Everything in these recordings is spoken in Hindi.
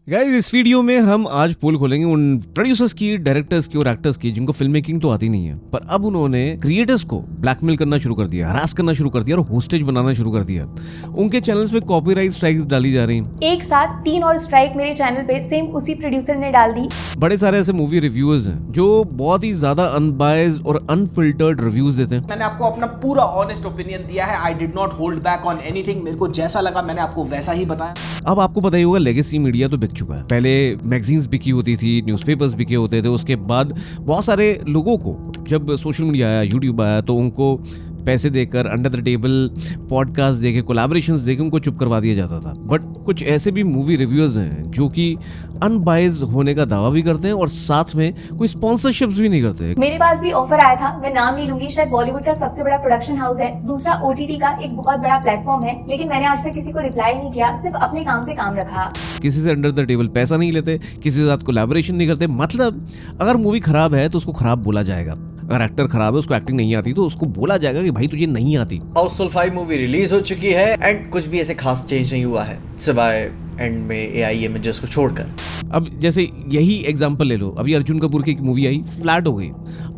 गाइस इस वीडियो में हम आज पोल खोलेंगे उन प्रोड्यूसर्स की, डायरेक्टर्स की और एक्टर्स की जिनको फिल्म मेकिंग तो आती नहीं है, पर अब उन्होंने क्रिएटर्स को ब्लैकमेल करना शुरू कर दिया, हरास करना शुरू कर दिया और होस्टेज बनाना शुरू कर दिया। उनके चैनल्स पे कॉपीराइट स्ट्राइक्स डाली जा रही हैं। एक साथ 3 और स्ट्राइक मेरे चैनल पे सेम उसी प्रोड्यूसर ने डाल दी। बड़े सारे ऐसे मूवी रिव्यूअर्स हैं जो बहुत ही ज्यादा अनबायस्ड और अनफिल्टर्ड रिव्यूज देते हैं। मैंने आपको अपना पूरा ऑनेस्ट ओपिनियन दिया है। I did not hold back on anything. मेरे को जैसा लगा मैंने आपको वैसा ही बताया। अब आपको पता ही होगा लेगेसी मीडिया तो बिक चुका है। पहले मैगजीन्स बिकी होती थी, न्यूज़पेपर्स बिके होते थे, उसके बाद बहुत सारे लोगों को जब सोशल मीडिया आया, यूट्यूब आया, तो उनको पैसे देकर अंडर द टेबल पॉडकास्ट देके, कोलैबोरेशंस देके उनको चुप करवा दिया जाता था। बट कुछ ऐसे भी मूवी रिव्यूअर्स हैं जो कि अनबायस्ड होने का दावा भी करते हैं और साथ में कोई स्पॉन्सरशिप्स भी नहीं करते। मेरे पास भी ऑफर आया था, मैं नाम नहीं लूंगी, शायद बॉलीवुड का सबसे बड़ा प्रोडक्शन हाउस है, दूसरा OTT का एक बहुत बड़ा प्लेटफॉर्म है, लेकिन मैंने आज तक किसी को रिप्लाई नहीं किया, सिर्फ अपने काम से काम रखा। किसी से अंडर द टेबल पैसा नहीं लेते, किसी के साथ कोलैबोरेशन नहीं करते। मतलब अगर मूवी खराब है तो उसको खराब बोला जाएगा, अगर एक्टर खराब है, उसको एक्टिंग नहीं आती, तो उसको बोला जाएगा कि भाई तुझे नहीं आती। हाउसफुल 5 मूवी रिलीज हो चुकी है एंड कुछ भी ऐसे खास चेंज नहीं हुआ है सिवाय एंड में AI इमेजेस को छोड़कर। अब जैसे यही एग्जांपल ले लो, अभी अर्जुन कपूर की एक मूवी आई, फ्लैट हो गई।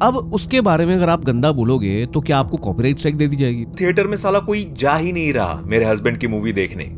अब उसके बारे में अगर आप गंदा बोलोगे तो क्या आपको कॉपीराइट स्ट्राइक दे दी जाएगी? थिएटर में साला कोई जा ही नहीं रहा मेरे हस्बैंड की मूवी देखने,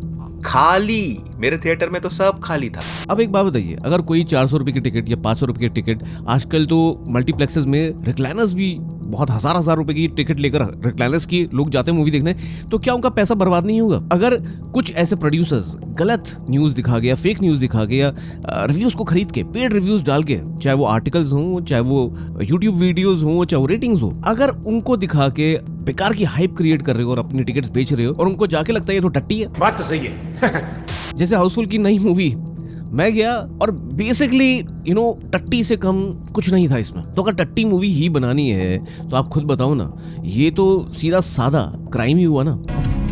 खाली। मेरे थिएटर में तो सब खाली था। अब एक बात बताइए, अगर कोई 400 रुपए की टिकट या 500 रुपए की टिकट, आजकल तो मल्टीप्लेक्सेस में रिक्लाइनर्स भी बहुत हजार रुपए की टिकट लेकर रिक्लाइनर्स की लोग जाते हैं मूवी देखने, तो क्या उनका पैसा बर्बाद नहीं होगा? अगर कुछ ऐसे प्रोड्यूसर्स गलत न्यूज दिखा गया, फेक न्यूज दिखा गया, रिव्यूज को खरीद के, पेड रिव्यूज डाल के, चाहे वो आर्टिकल्स हों, चाहे वो यूट्यूब वीडियोज हों, चाहे वो रेटिंग्स हो, अगर उनको दिखा के बेकार की हाइप क्रिएट कर रहे हो और अपनी टिकट्स बेच रहे हो और उनको जाके लगता है ये तो टट्टी है, बात तो सही है। जैसे हाउसफुल की नई मूवी, मैं गया और बेसिकली टट्टी से कम कुछ नहीं था इसमें। तो अगर टट्टी मूवी ही बनानी है तो आप खुद बताओ ना, ये तो सीधा सादा क्राइम ही हुआ ना।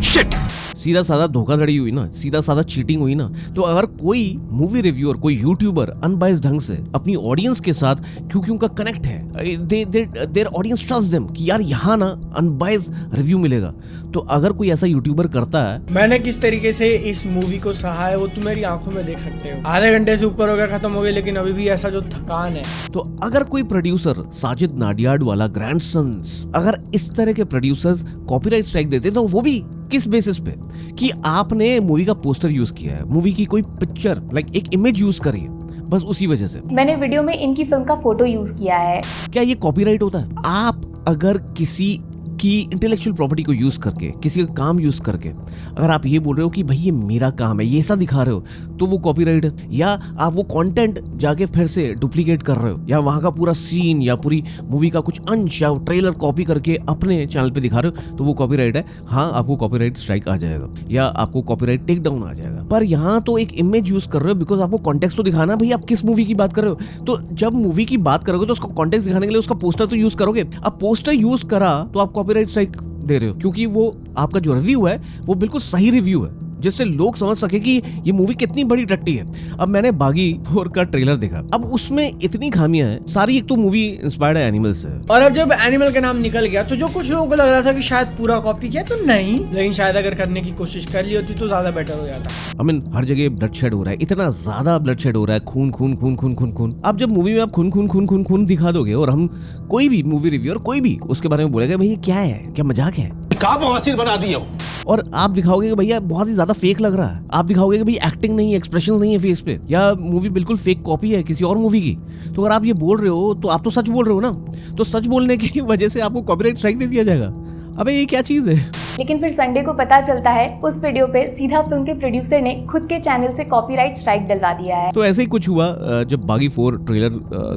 शिट! सीधा साधा धोखाधड़ी हुई ना, सीधा साधा चीटिंग हुई ना। तो अगर कोई मूवी रिव्यूअर, कोई यूट्यूबर अनबायस्ड ढंग से अपनी ऑडियंस के साथ, क्योंकि उनका कनेक्ट है, देयर ऑडियंस ट्रस्ट देम कि यार यहाँ ना अनबायस्ड रिव्यू मिलेगा, तो अगर कोई ऐसा यूट्यूबर करता है, मैंने किस तरीके से इस मूवी को सहा है वो तुम मेरी आंखों में देख सकते हो। आधे घंटे से ऊपर हो गया, खत्म हो गई, लेकिन अभी भी ऐसा जो थकान है। तो अगर कोई प्रोड्यूसर साजिद नाडियाड वाला ग्रैंडसन्स, अगर इस तरह के प्रोड्यूसर्स कॉपीराइट स्ट्राइक देते तो वो भी किस बेसिस पे कि आपने मूवी का पोस्टर यूज किया है, मूवी की कोई पिक्चर लाइक एक इमेज यूज करी है, बस उसी वजह से मैंने वीडियो में इनकी फिल्म का फोटो यूज किया है। क्या ये कॉपीराइट होता है? आप अगर किसी की इंटेलेक्चुअल प्रॉपर्टी को यूज करके, किसी का काम यूज करके, अगर आप ये बोल रहे हो कि भाई ये मेरा काम है, ये ऐसा दिखा रहे हो, तो वो कॉपीराइट है। या आप वो कंटेंट जाके फिर से डुप्लीकेट कर रहे हो, या वहां का पूरा सीन या पूरी मूवी का कुछ अंश या ट्रेलर कॉपी करके अपने चैनल पे दिखा रहे हो, तो वो कॉपीराइट है। हाँ, आपको कॉपीराइट स्ट्राइक आ जाएगा या आपको कॉपीराइट टेक डाउन आ जाएगा। पर यहाँ तो एक इमेज यूज कर रहे हो, बिकॉज आपको कॉन्टेक्स्ट तो दिखाना भाई, आप किस मूवी की बात कर रहे हो। तो जब मूवी की बात करोगे तो उसको कॉन्टेक्स्ट दिखाने के लिए उसका पोस्टर तो यूज करोगे। अब पोस्टर यूज करा तो आप कॉपीराइट स्ट्राइक दे रहे हो, क्योंकि वो आपका जो रिव्यू है वो बिल्कुल सही रिव्यू है, जिससे लोग समझ सके कि ये मूवी कितनी बड़ी टट्टी है। अब मैंने बागी 4 का ट्रेलर देखा, अब उसमें इतनी खामियां हैं सारी। एक तो मूवी इंस्पायर्ड है एनिमल से, और अब जब एनिमल का नाम निकल गया तो जो कुछ लोगों को लग रहा था कि शायद पूरा कॉपी किया, तो नहीं, लेकिन शायद अगर करने की कोशिश कर ली होती तो ज्यादा बेटर हो जाता। I mean, हर जगह ब्लड शेड हो रहा है, इतना ज्यादा ब्लड शेड हो रहा है, खून खून खून खून खून खून। अब जब मूवी में आप खून खून खून खून खून दिखा दोगे और हम कोई भी मूवी रिव्यूअर कोई भी उसके बारे में बोलेगा भाई ये क्या है, क्या मजाक है, का बवासीर बना दिए हो। और आप दिखाओगे कि भैया बहुत ही ज्यादा फेक लग रहा है, आप दिखाओगे कि भाई एक्टिंग नहीं है, एक्सप्रेशंस नहीं है फेस पे, या मूवी बिल्कुल फेक कॉपी है किसी और मूवी की, तो अगर आप ये बोल रहे हो तो आप तो सच बोल रहे हो ना। तो सच बोलने की वजह से आपको कॉपीराइट स्ट्राइक दे दिया जाएगा। अबे ये क्या चीज है? लेकिन फिर संडे को पता चलता है उस वीडियो पे सीधा फिल्म के प्रोड्यूसर ने खुद के चैनल से कॉपीराइट स्ट्राइक डलवा दिया है। तो ऐसे ही कुछ हुआ जब बागी 4 ट्रेलर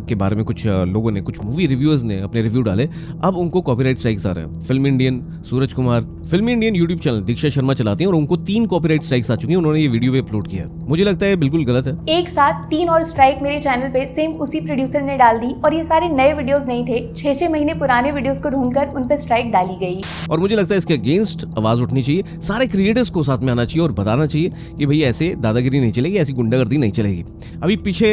के बारे में कुछ लोगों ने, कुछ मूवी रिव्यूअर्स ने अपने रिव्यू डाले, अब उनको कॉपीराइट स्ट्राइक्स आ रहे हैं। Film Indian, Suraj Kumar, film Indian YouTube channel Diksha Sharma चलाती हैं और उनको 3 कॉपीराइट स्ट्राइक्स आ चुकी हैं। उन्होंने ये वीडियो भी अपलोड किया। मुझे लगता है बिल्कुल गलत है। एक साथ 3 और स्ट्राइक मेरे चैनल पे सेम उसी प्रोड्यूसर ने डाल दी, और ये सारे नए वीडियोस नहीं थे, 6-6 महीने पुराने वीडियोस को ढूंढकर उन पे स्ट्राइक डाली गई। और मुझे लगता है इसके अगेंस्ट आवाज उठनी चाहिए, सारे क्रिएटर्स को साथ में आना चाहिए और बताना चाहिए कि भाई ऐसे दादागिरी नहीं चलेगी, ऐसी गुंडागर्दी नहीं चलेगी। अभी पीछे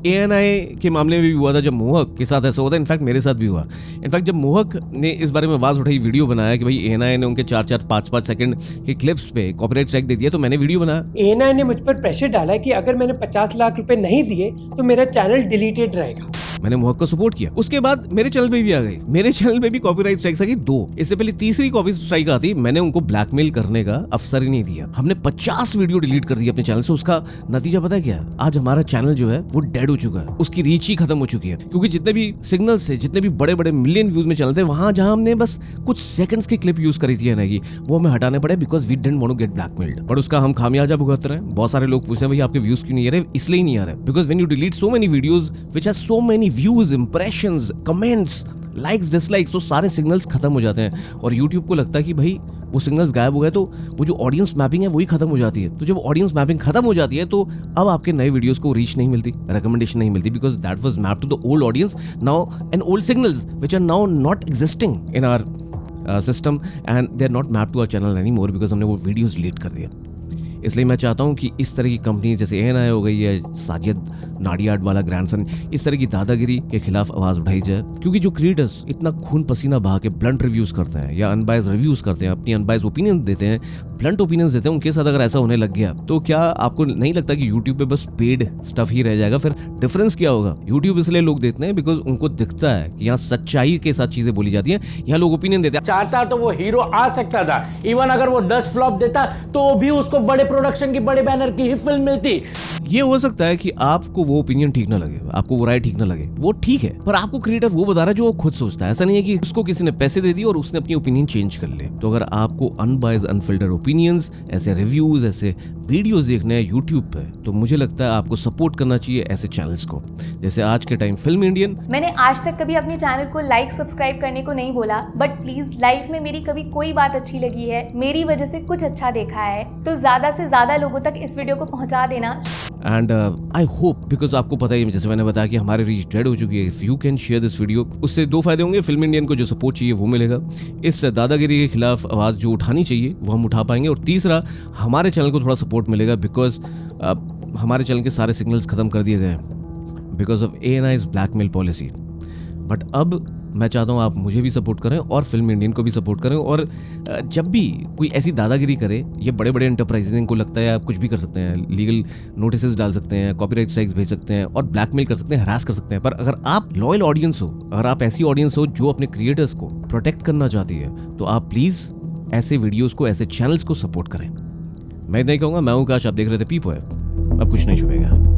ANI के मामले में भी हुआ था, जब मोहक के साथ ऐसा हुआ था। इनफैक्ट मेरे साथ भी हुआ। इनफैक्ट जब मोहक ने इस बारे में आवाज उठाई, वीडियो बनाया कि भाई ANI ने उनके 4-4, 5-5 सेकंड के क्लिप्स पे कॉपीराइट स्ट्राइक दे दिया, तो मैंने वीडियो बनाया। ANI ने मुझ पर प्रेशर डाला कि अगर मैंने 50 लाख रुपए नहीं दिए तो मेरा चैनल डिलीटेड रहेगा। मैंने मोहक को सपोर्ट किया। उसके बाद मेरे चैनल पे भी आ गई, मेरे चैनल पे भी कॉपीराइट स्ट्राइक आ गई 2। इससे पहले तीसरी कॉपी स्ट्राइक आती, मैंने उनको ब्लैकमेल करने का अवसर ही नहीं दिया। हमने 50 वीडियो डिलीट कर दी अपने चैनल से। उसका नतीजा पता है क्या है? आज हमारा चैनल जो है वो डेड हो चुका है, उसकी रीच ही खत्म हो चुकी है। क्योंकि जितने भी सिग्नल्स थे, जितने भी बड़े बड़े मिलियन व्यूज में चैनल थे, वहां जहां हमने बस कुछ सेकंड्स की क्लिप यूज करी थी ANI की, वो हमें हटाने पड़े because we didn't want to get blackmailed. पर उसका हम खामियाजा भुगत रहे हैं। बहुत सारे लोग पूछते हैं भाई आपके व्यूज क्यों नहीं आ रहे? इसलिए ही नहीं आ रहे because when you delete so many videos which have so many views, impressions, comments, likes, dislikes, तो सारे सिग्नल्स खत्म हो जाते हैं। और YouTube को लगता है कि भाई वो सिग्नल्स गायब हो गए तो वो जो ऑडियंस मैपिंग है वही खत्म हो जाती है। तो जब ऑडियंस मैपिंग खत्म हो जाती है तो अब आपके नए वीडियोस को रीच नहीं मिलती, रिकमेंडेशन नहीं मिलती, because that was mapped to the old audience now and old signals which are now not existing in our system and they are not mapped to our channel any more because हमने वो वीडियोज डिलीट कर दिया। इसलिए मैं चाहता हूँ कि इस तरह की कंपनी जैसे ANI हो गई है, साजिद नाडियाड वाला ग्रैंडसन, इस तरह की दादागिरी के खिलाफ आवाज़ उठाई जाए। क्योंकि जो क्रिएटर्स इतना खून पसीना बहा के ब्लंट रिव्यूज़ करते हैं या अनबाइज रिव्यूज़ करते हैं, अपनी अनबाइज ओपिनियन देते हैं, ब्लंट ओपिनियन देते हैं, उनके साथ अगर ऐसा होने लग गया तो क्या आपको नहीं लगता कि यूट्यूब पे बस पेड स्टफ ही रह जाएगा? फिर डिफरेंस क्या होगा? यूट्यूब इसलिए लोग देखते हैं बिकॉज उनको दिखता है कि यहाँ सच्चाई के साथ चीज़ें बोली जाती हैं, यहाँ लोग ओपिनियन देते हैं। चाहता तो वो हीरो आ सकता था। इवन अगर वो 10 फ्लॉप देता तो भी उसको बड़े प्रोडक्शन की, बड़े बैनर की ही फिल्म मिलती। ये हो सकता है कि आपको वो ओपिनियन ठीक ना लगे, आपको वो राय ठीक ना लगे, वो ठीक है, पर आपको क्रिएटर वो बता रहा है जो वो खुद सोचता है। ऐसा नहीं है कि उसको किसी ने पैसे दे दिए और उसने अपनी ओपिनियन चेंज कर ले। तो अगर आपको अनबाइज्ड, अनफिल्टर्ड ओपिनियंस, ऐसे रिव्यूज, ऐसे वीडियोस देखने हैं यूट्यूब पे, तो मुझे लगता है आपको सपोर्ट करना चाहिए ऐसे चैनल्स को, जैसे आज के टाइम फिल्म इंडियन। मैंने आज तक कभी अपने चैनल को लाइक सब्सक्राइब करने को नहीं बोला, बट प्लीज लाइफ में मेरी कभी कोई बात अच्छी लगी है, मेरी वजह से कुछ अच्छा देखा है, तो ज्यादा से ज्यादा लोगों तक इस वीडियो को पहुंचा देना। एंड आई होप, बिकॉज आपको पता ही, जैसे मैंने बताया कि हमारी रीच डेड हो चुकी है, if you can share this video, उससे 2 फायदे होंगे। फिल्म इंडियन को जो सपोर्ट चाहिए वो मिलेगा, इस दादागिरी के खिलाफ आवाज़ जो उठानी चाहिए वो हम उठा पाएंगे, और तीसरा हमारे चैनल को थोड़ा सपोर्ट मिलेगा बिकॉज हमारे चैनल के सारे सिग्नल्स खत्म कर दिए गए हैं because of ANI's blackmail policy. But अब मैं चाहता हूँ आप मुझे भी सपोर्ट करें और फिल्म इंडियन को भी सपोर्ट करें। और जब भी कोई ऐसी दादागिरी करे, ये बड़े बड़े एंटरप्राइजेज, इनको लगता है आप कुछ भी कर सकते हैं, लीगल नोटिस डाल सकते हैं, कॉपीराइट स्ट्राइक्स भेज सकते हैं और ब्लैकमेल कर सकते हैं, हरास कर सकते हैं। पर अगर आप लॉयल ऑडियंस हो, अगर आप ऐसी ऑडियंस हो जो अपने क्रिएटर्स को प्रोटेक्ट करना चाहती है, तो आप प्लीज़ ऐसे वीडियोज़ को, ऐसे चैनल्स को सपोर्ट करें। मैं नहीं कहूँगा, मैं हूँ काश, आप देख रहे थे पीपो है, अब कुछ नहीं छुपेगा।